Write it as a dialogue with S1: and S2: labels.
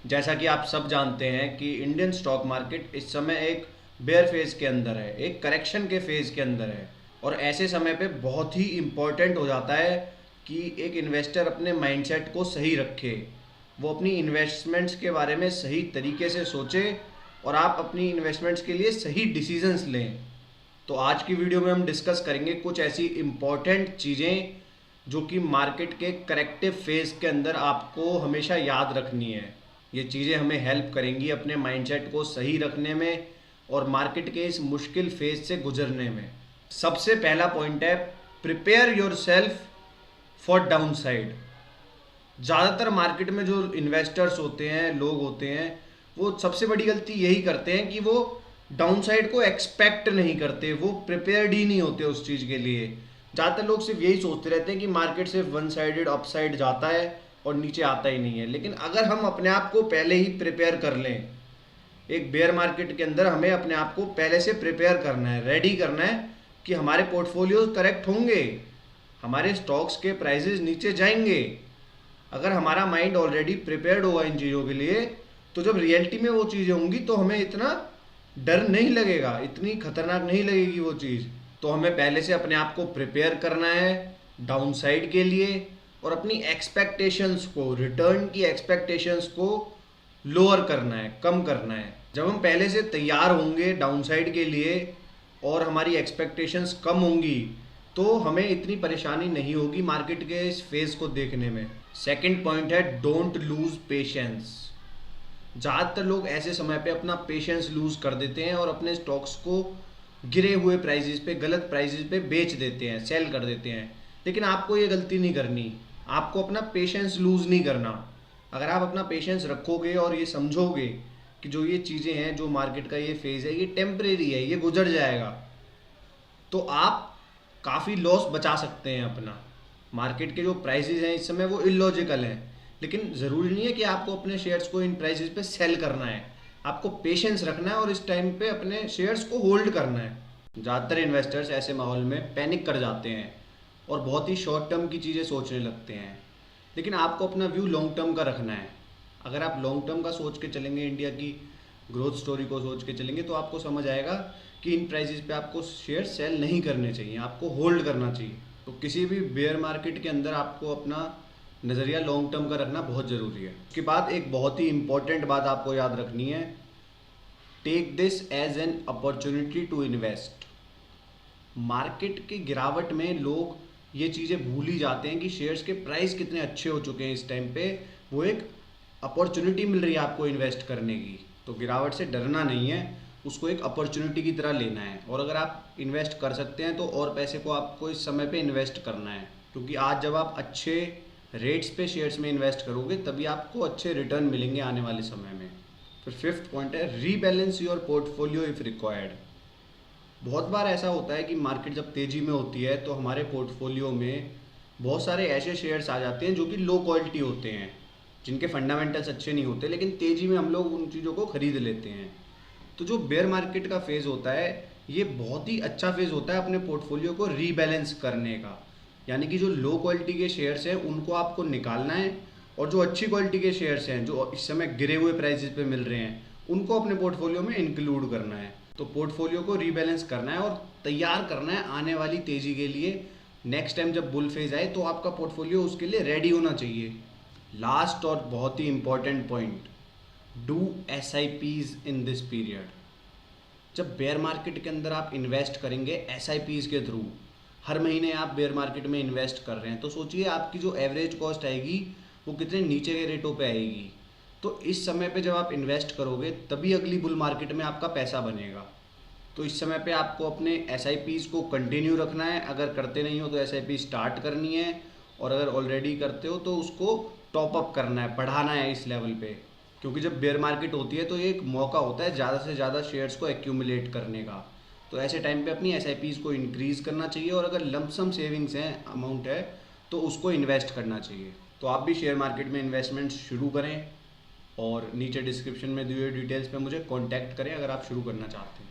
S1: जैसा कि आप सब जानते हैं कि इंडियन स्टॉक मार्केट इस समय एक बेयर फेज के अंदर है, एक करेक्शन के फेज के अंदर है। और ऐसे समय पे बहुत ही इम्पोर्टेंट हो जाता है कि एक इन्वेस्टर अपने माइंडसेट को सही रखे, वो अपनी इन्वेस्टमेंट्स के बारे में सही तरीके से सोचे और आप अपनी इन्वेस्टमेंट्स के लिए सही डिसीजंस लें। तो आज की वीडियो में हम डिस्कस करेंगे कुछ ऐसी इम्पॉर्टेंट चीज़ें जो कि मार्केट के करेक्टिव फेज़ के अंदर आपको हमेशा याद रखनी है। ये चीज़ें हमें हेल्प करेंगी अपने माइंडसेट को सही रखने में और मार्केट के इस मुश्किल फेज़ से गुजरने में। सबसे पहला पॉइंट है, prepare your self for down side. ज़्यादातर मार्केट में जो इन्वेस्टर्स होते हैं, लोग होते हैं, वो सबसे बड़ी गलती यही करते हैं कि वो डाउन साइड को एक्सपेक्ट नहीं करते, वो प्रिपेयर्ड ही नहीं होते उस चीज़ के लिए। ज़्यादातर लोग सिर्फ यही सोचते रहते हैं कि मार्केट सिर्फ वन साइडेड अप साइड जाता है और नीचे आता ही नहीं है। लेकिन अगर हम अपने आप को पहले ही प्रिपेयर कर लें, एक बेयर मार्केट के अंदर हमें अपने आप को पहले से प्रिपेयर करना है, रेडी करना है कि हमारे पोर्टफोलियोज करेक्ट होंगे, हमारे स्टॉक्स के प्राइजेज नीचे जाएंगे। अगर हमारा माइंड ऑलरेडी प्रिपेयर्ड होगा इन चीज़ों के लिए, तो जब रियलिटी में वो चीज़ें होंगी तो हमें इतना डर नहीं लगेगा, इतनी खतरनाक नहीं लगेगी वो चीज़। तो हमें पहले से अपने आप को प्रिपेयर करना है डाउन साइड के लिए और अपनी एक्सपेक्टेशंस को, रिटर्न की एक्सपेक्टेशंस को लोअर करना है, कम करना है। जब हम पहले से तैयार होंगे डाउन साइड के लिए और हमारी एक्सपेक्टेशंस कम होंगी तो हमें इतनी परेशानी नहीं होगी मार्केट के इस फेज़ को देखने में। सेकंड पॉइंट है, डोंट लूज पेशेंस। ज़्यादातर लोग ऐसे समय पे अपना पेशेंस लूज कर देते हैं और अपने स्टॉक्स को गिरे हुए प्राइजेस पे, गलत प्राइजेस पे बेच देते हैं, सेल कर देते हैं। लेकिन आपको ये गलती नहीं करनी, आपको अपना पेशेंस लूज नहीं करना। अगर आप अपना पेशेंस रखोगे और ये समझोगे कि जो ये चीज़ें हैं, जो मार्केट का ये फेज़ है, ये टेम्परेरी है, ये गुजर जाएगा, तो आप काफ़ी लॉस बचा सकते हैं अपना। मार्केट के जो प्राइसेस हैं इस समय वो इलॉजिकल हैं, लेकिन ज़रूरी नहीं है कि आपको अपने शेयर्स को इन प्राइसेस पे सेल करना है। आपको पेशेंस रखना है और इस टाइम पे अपने शेयर्स को होल्ड करना है। ज़्यादातर इन्वेस्टर्स ऐसे माहौल में पैनिक कर जाते हैं और बहुत ही शॉर्ट टर्म की चीज़ें सोचने लगते हैं, लेकिन आपको अपना व्यू लॉन्ग टर्म का रखना है। अगर आप लॉन्ग टर्म का सोच के चलेंगे, इंडिया की ग्रोथ स्टोरी को सोच के चलेंगे, तो आपको समझ आएगा कि इन प्राइसेस पे आपको शेयर सेल नहीं करने चाहिए, आपको होल्ड करना चाहिए। तो किसी भी बेयर मार्केट के अंदर आपको अपना नज़रिया लॉन्ग टर्म का रखना बहुत ज़रूरी है। उसके बाद एक बहुत ही इंपॉर्टेंट बात आपको याद रखनी है, take this as an opportunity to invest. Market की गिरावट में लोग ये चीज़ें भूल ही जाते हैं कि शेयर्स के प्राइस कितने अच्छे हो चुके हैं इस टाइम पे। वो एक अपॉर्चुनिटी मिल रही है आपको इन्वेस्ट करने की, तो गिरावट से डरना नहीं है, उसको एक अपॉर्चुनिटी की तरह लेना है। और अगर आप इन्वेस्ट कर सकते हैं तो और पैसे को आपको इस समय पे इन्वेस्ट करना है, क्योंकि आज जब आप अच्छे रेट्स पे शेयर्स में इन्वेस्ट करोगे तभी आपको अच्छे रिटर्न मिलेंगे आने वाले समय में। फिर फिफ्थ पॉइंट है, rebalance your portfolio if required. बहुत बार ऐसा होता है कि मार्केट जब तेज़ी में होती है तो हमारे पोर्टफोलियो में बहुत सारे ऐसे शेयर्स आ जाते हैं जो कि लो क्वालिटी होते हैं, जिनके फंडामेंटल्स अच्छे नहीं होते, लेकिन तेज़ी में हम लोग उन चीज़ों को ख़रीद लेते हैं। तो जो बेयर मार्केट का फेज़ होता है, ये बहुत ही अच्छा फेज़ होता है अपने पोर्टफोलियो को रीबैलेंस करने का। यानी कि जो लो क्वालिटी के शेयर्स हैं उनको आपको निकालना है और जो अच्छी क्वालिटी के शेयर्स हैं, जो इस समय गिरे हुए प्राइसेस पे मिल रहे हैं, उनको अपने पोर्टफोलियो में इंक्लूड करना है। तो पोर्टफोलियो को रीबैलेंस करना है और तैयार करना है आने वाली तेज़ी के लिए। नेक्स्ट टाइम जब बुल फेज आए तो आपका पोर्टफोलियो उसके लिए रेडी होना चाहिए। लास्ट और बहुत ही important point, do SIPs in this period. जब बेयर मार्केट के अंदर आप इन्वेस्ट करेंगे SIPs के थ्रू, हर महीने आप बेयर मार्केट में इन्वेस्ट कर रहे हैं, तो सोचिए आपकी जो एवरेज कॉस्ट आएगी वो कितने नीचे के रेटों पे आएगी। तो इस समय पे जब आप इन्वेस्ट करोगे तभी अगली बुल मार्केट में आपका पैसा बनेगा। तो इस समय पे आपको अपने SIPs को कंटिन्यू रखना है। अगर करते नहीं हो तो SIP स्टार्ट करनी है, और अगर ऑलरेडी करते हो तो उसको टॉप अप करना है, बढ़ाना है इस लेवल पे। क्योंकि जब बेयर मार्केट होती है तो ये एक मौका होता है ज़्यादा से ज़्यादा शेयर्स को एक्यूमुलेट करने का। तो ऐसे टाइम पे अपनी SIPs को इंक्रीज़ करना चाहिए, और अगर लमसम सेविंग्स हैं, अमाउंट है, तो उसको इन्वेस्ट करना चाहिए। तो आप भी शेयर मार्केट में इन्वेस्टमेंट शुरू करें और नीचे डिस्क्रिप्शन में दिए हुए डिटेल्स पे मुझे कॉन्टैक्ट करें अगर आप शुरू करना चाहते हैं।